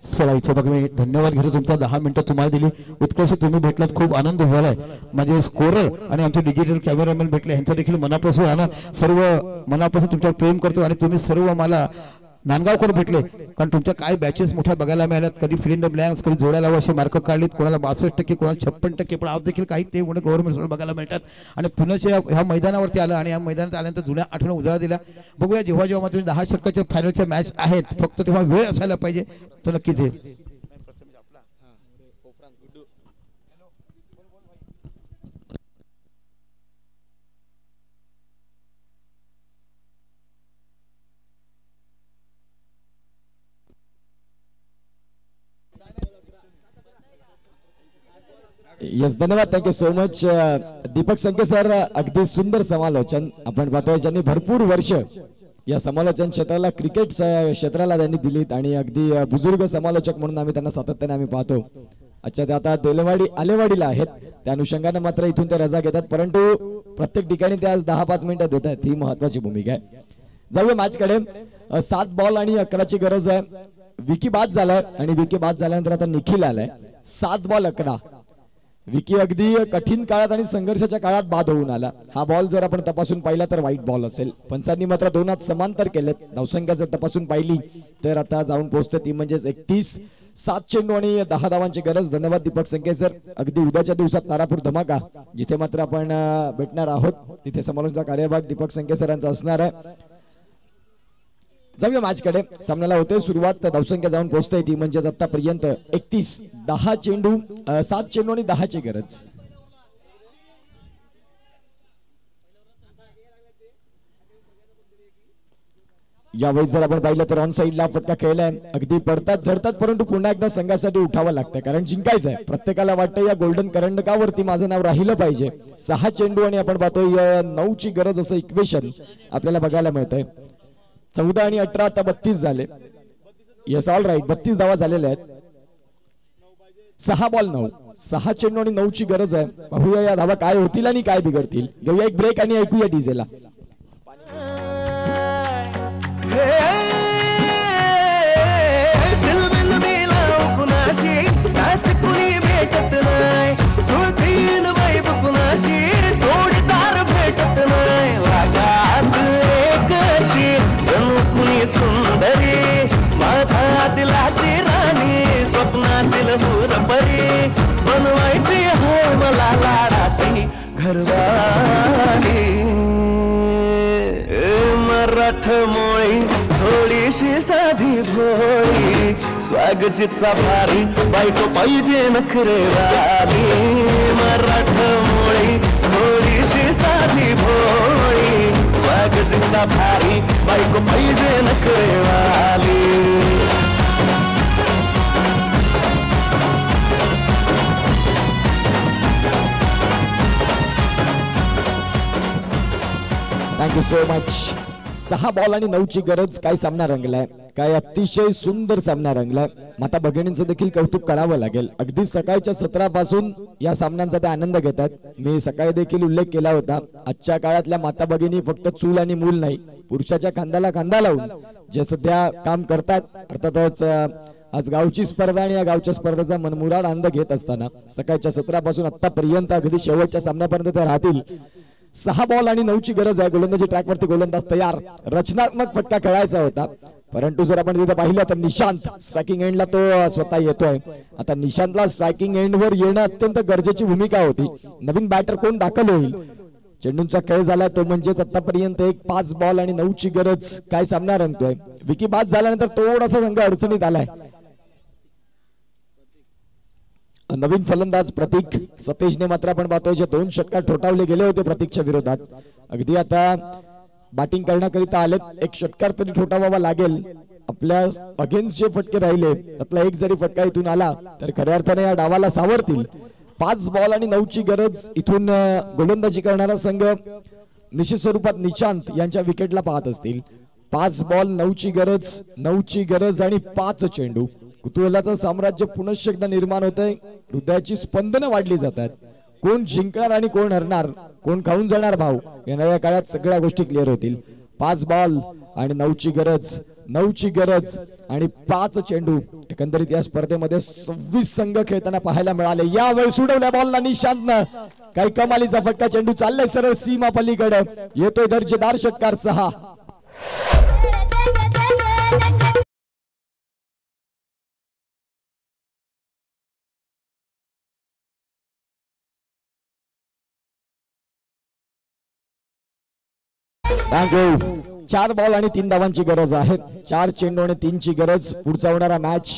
चला इथे बघा मी धन्यवाद घेतो तुमचा. 10 मिनिटं तुम्हाला दिली, उत्कृष्ट तुम्ही भेटलात, खूप आनंद झालाय. माझे स्कोरर आणि आमचे डिजिटल कॅमेरामॅन भेटले, यांचा देखील मनापासून आहे ना, सर्व मनापासून तुमच्यावर प्रेम करतो. आणि तुम्ही सर्व मला नांदगावकर भेटले, कारण तुमच्या काय बॅचेस मोठ्या बघायला मिळाल्यात. कधी फिल इन द ब्लँक्स, कधी जोड्याला असे मार्क काढलेत, कोणाला 62%, कोणाला 56%, पण आज देखील काही ते गव्हर्नमेंट बघायला मिळतात. आणि पुण्याच्या ह्या मैदानावरती आलं आणि या मैदानात आल्यानंतर जुन्या आठवणी उजाळा दिला. बघूया जेव्हा जेव्हा तुम्ही 10 षटकाच्या फायनलच्या मॅच आहेत, फक्त तेव्हा वेळ असायला पाहिजे, तो नक्कीच येईल. येस धन्यवाद, thank you so much Deepak Sanke sir. अगदी सुंदर समालोचन आपण पाहतोय, ज्यांनी भरपूर वर्ष या समालोचन क्षेत्राला, क्रिकेट क्षेत्राला त्यांनी दिलीत आणि अगदी बुजुर्ग समालोचक म्हणून आम्ही त्यांना सातत्याने आम्ही पाहतो. अच्छा ते आता आलेवाडीला आहेत, त्या अनुषंगाने मात्र इथून ते रजा घेतात, परंतु प्रत्येक ठिकाणी ते आज 10-5 मिनिटं देत आहेत, ही महत्वाची भूमिका आहे. जाऊया मॅच कडे. 7 बॉल आणि 11ची गरज आहे. विकी बाद झालाय आणि विकी बाद झाल्यानंतर आता निखिल आलाय. 7 बॉल 11. विकी अगदी कठीण काळात आणि संघर्षाच्या काळात बाद होऊन आला. हा बॉल जर आपण तपासून पाहिला तर वाईट बॉल असेल. पंचांनी मात्र 2 हात समांतर केलेत. धावसंख्या जर तपासून पाहिली तर आता जाऊन पोहोचते ती म्हणजेच 31. 7 चेंडू आणि 10 धावांची गरज. धन्यवाद दीपक संके सर. अगदी उद्याच्या दिवसात तारापूर धमाका जिथे मात्र आपण भेटणार आहोत, तिथे समालोचनाचा कार्यभाग दीपक संके सरांचा असणार आहे. जाऊया मॅच कडे. सामन्याला होते सुरुवात. धावसंख्या जाऊन पोहोचते ती म्हणजेच आतापर्यंत 31. 10 चेंडू 7 चेंडू आणि 10ची गरज. यावेळी जर आपण पाहिलं तर ऑन साइडला फटका खेळलाय. अगदी पडतात झडतात, परंतु पुन्हा एकदा संघासाठी उठावं लागतं, कारण जिंकायचं आहे. प्रत्येकाला वाटतं या गोल्डन करंडकावरती माझं नाव राहिलं पाहिजे. 6 चेंडू आणि आपण पाहतोय 9ची गरज असं इक्वेशन आपल्याला बघायला मिळतंय. 14 आणि 18 आता 32 झाले. येस ऑल राईट, 32 धावा झालेल्या आहेत. 6 बॉल 9. 6 चेंडू आणि 9ची गरज आहे. पाहूया या धावा काय होतील आणि काय बिघडतील. घेऊया एक ब्रेक आणि ऐकूया डीजेला. भेटत नाही जुळतील वैभ कुणाशी, जोडीदार भेटत नाही. लागात एकशी जणू कुणी सुंदरी, माझ्या दिलाची राणी, स्वप्नातील हुरपरी, बनवायची हो मला लाडाची घरवाली. मराठमोळी थोडीशी साधी भोळी, स्वागतीचा भारी बायको पाहिजे नखरेवाली. मराठमोळी थोडीशी साधी भोळी, स्वागतीचा भारी बायको पाहिजे नखरेवाली. Thank you so much. 6 बॉल आणि 9ची गरज. काय सामना रंगलाय, काय अतिशय सुंदर सामना रंगलाय. माता भगिनींचं देखील कौतुक करावं लागेल. अगदी सकाळच्या सत्रापासून या सामन्यांचा ते आनंद घेतात. मी सकाळी देखील उल्लेख केला होता, आजच्या काळातल्या माता भगिनी फक्त चूल आणि मूल नाही, पुरुषाच्या खांद्याला खांदा लावून जे सध्या काम करतात. अर्थातच आज गावची स्पर्धा आणि या गावच्या स्पर्धेचा मनमुराद आनंद घेत असताना सकाळच्या 17 पासून आतापर्यंत अगदी शेवटच्या सामन्यापर्यंत ते राहतील. 6 बॉल आणि 9 ची गरज आहे. गोलंदाजी ट्रॅकवरती गोलंदाज तयार. रचनात्मक फटका खेळायचा होता, परंतु जर आपण तिथे पाहिलं तर निशांत स्ट्रायकिंग एंडला तो स्वतः येतोय. आता निशांतला स्ट्रायकिंग एंडवर येणं अत्यंत गरजेची भूमिका होती. नवीन बॅटर कोण दाखल होईल? चेंडूंचा खेळ झाला तो म्हणजेच आतापर्यंत एक 5 बॉल आणि 9 ची गरज. काय सामना रंगतोय. विकी बाद झाल्यानंतर थोडासा संघ अडचणीत आलाय. नवीन फलंदाज प्रतीक सतेजने मात्र आपण पाहतोय जे 2 षटकार ठोठावले गेले होते प्रतीकच्या विरोधात, अगदी आता बॅटिंग करण्याकरिता आले. एक षटकार तरी ठोठावावा लागेल. आपल्या अगेन्स्ट जे फटके राहिले त्यातला एक जरी फटका इथून आला तर खऱ्या अर्थाने या डावाला सावरतील. 5 बॉल आणि 9 ची गरज. इथून गोलंदाजी करणारा संघ निश्चित स्वरूपात निशांत यांच्या विकेटला पाहत असतील. 5 बॉल 9 ची गरज, 9 ची गरज आणि 5 चेंडू. कुतूहलाचं साम्राज्य पुनश्च एकदा निर्माण होतंय. हृदयाची स्पंदनं वाढली जातात. कोण जिंकणार आणि कोण हरणार, कोण खाऊन जाणार भाऊ, येणाऱ्या काळात सगळ्या गोष्टी क्लिअर होतील. 5 बॉल आणि 9 ची गरज, 9 ची गरज आणि 5 चेंडू. एकंदरीत या स्पर्धेमध्ये 26 संघ खेळताना पाहायला मिळाले. यावेळी सुडवल्या बॉलला निशांतनं काही कमालीचा फटका. चेंडू चाललाय सरळ सीमा पलीकडे. येतोय दर्जेदार षटकार 6. थँक्यू. 4 बॉल आणि 3 धावांची गरज आहे. 4 चेंडू आणि 3 ची गरज. पुढचा होणारा मॅच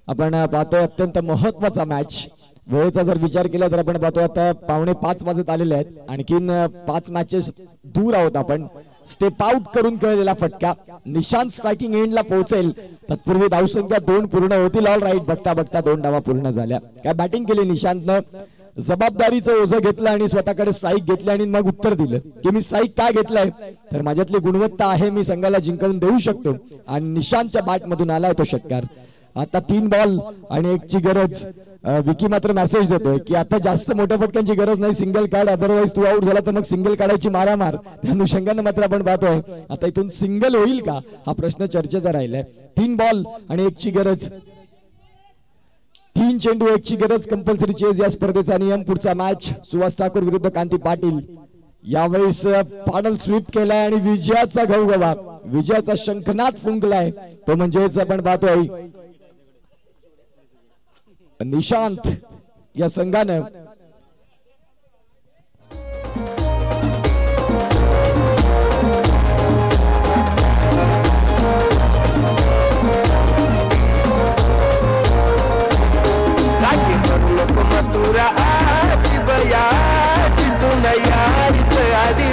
आपण पाहतोय अत्यंत महत्वाचा मॅच. वेळेचा जर विचार केला तर आपण पाहतोय आता 4:45 वाजत आलेले आहेत. आणखीन 5 मॅचेस दूर आहोत आपण. स्टेप आउट करून खेळलेला फटका. निशांत स्ट्रायकिंग एंडला पोहोचेल तत्पूर्वी धावसंख्या 2 पूर्ण होतील. All right. बघता बघता 2 धावा पूर्ण झाल्या. काय बॅटिंग केली निशांतनं. जबाबदारीचं ओझं घेतलं आणि स्वतःकडे स्ट्राईक घेतली आणि मग उत्तर दिलं की मी स्ट्राईक काय घेतलंय तर माझ्यातली गुणवत्ता आहे, मी संघाला जिंकून देऊ शकतो. आणि निशांतच्या बॅट मधून आलाय तो षटकार. आता 3 बॉल आणि 1 ची गरज. विकी मात्र मेसेज देतोय की आता जास्त मोठ्या फटक्यांची गरज नाही. सिंगल काढ, अदरवाईज तू आउट झाला तर मग सिंगल काढायची मारामार. त्या अनुषंगाने मात्र आपण पाहतोय आता इथून सिंगल होईल का हा प्रश्न चर्चेचा राहिलाय. 3 बॉल आणि 1 ची गरज. 3 चेंडू 1 ची गरज. कंपल्सरी चेज या स्पर्धेचा नियम. पुढचा मॅच सुहास ठाकूर विरुद्ध कांती पाटील. यावेळेस पाडल स्वीप केलाय आणि विजयाचा घवघवा, विजयाचा शंखनाद फुंकलाय तो म्हणजेच आपण पाहतोय निशांत या संघानं. मथुरा आजी बयाजी तू नयारी सयारी